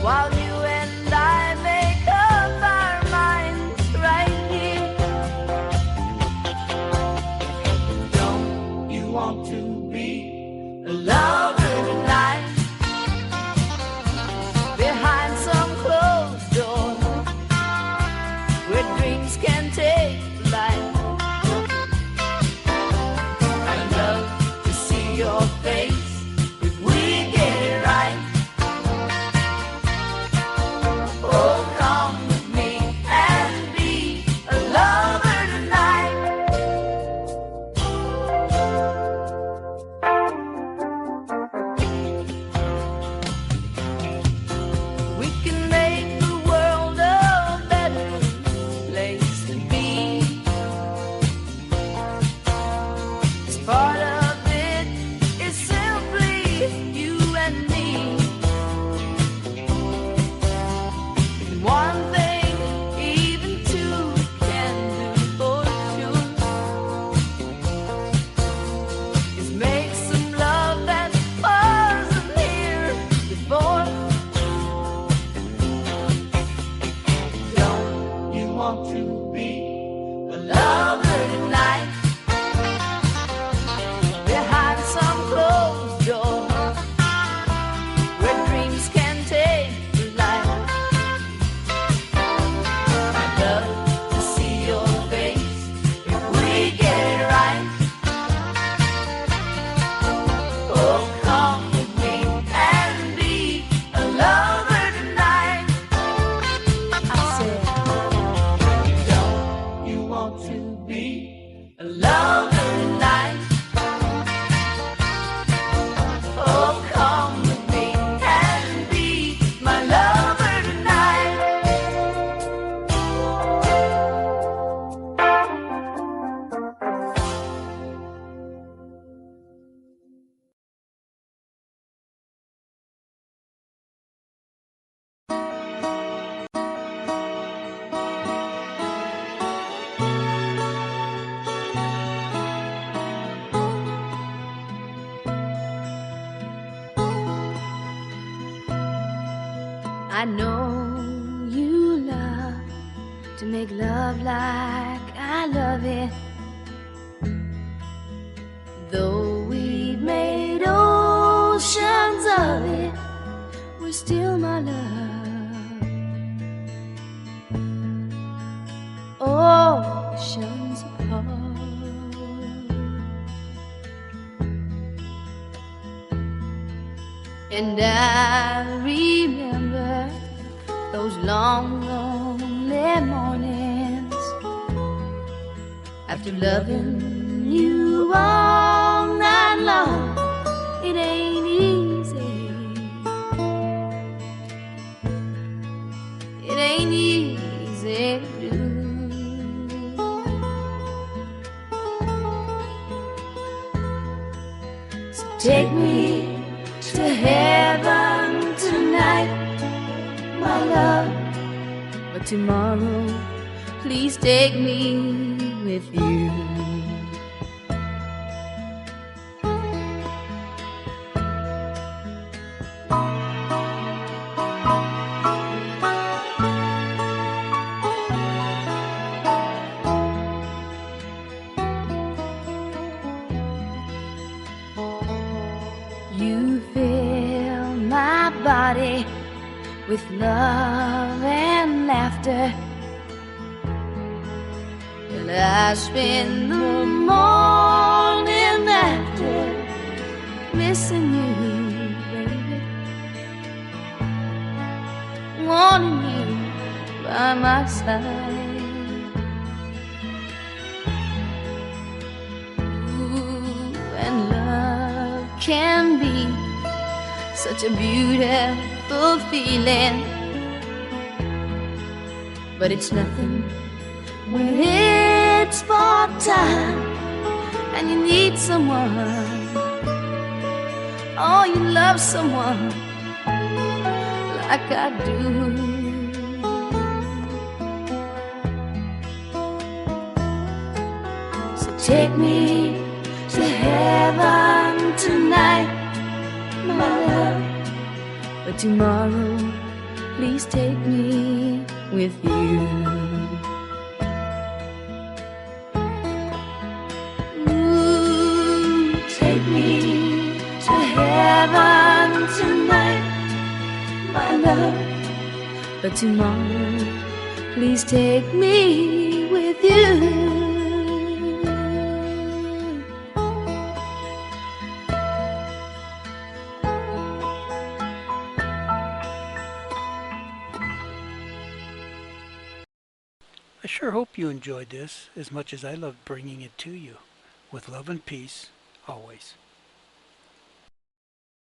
while you and I make up our minds right here. Don't you want to be a lover tonight? Behind some closed door, where dreams can take flight. I'd love to see your face if we get it right. Oh, come with me and be a lover tonight. We can make the world a better place to be. As part of it is simply you and me. And one thing, even two can do for sure, is make some love that wasn't here before. Don't you want to be a lover tonight? Behind some closed door, where dreams can take flight. I'd love to see your face if we get it right. Oh, come with me and be a lover tonight. I said, don't you want to be a lover tonight? Oh, come with me and be my lover tonight. I know you love to make love like I love it. Though we've made oceans of it, we're still my love. Oceans apart. And I remember those long, lonely mornings after loving you all night long. It ain't easy. It ain't easy to do. So take me to heaven tonight, my love. But tomorrow, please take me with you. You fill my body with love and laughter, and I spend the morning after missing you, baby, wanting you by my side. Ooh, and love can be such a beautiful feeling, but it's nothing when it's part-time and you need someone. Oh, you love someone like I do. So take me to heaven tonight, my love. But tomorrow, please take me with you. Ooh, take me to heaven tonight, my love. But tomorrow, please take me with you. I sure hope you enjoyed this as much as I loved bringing it to you. With love and peace, always.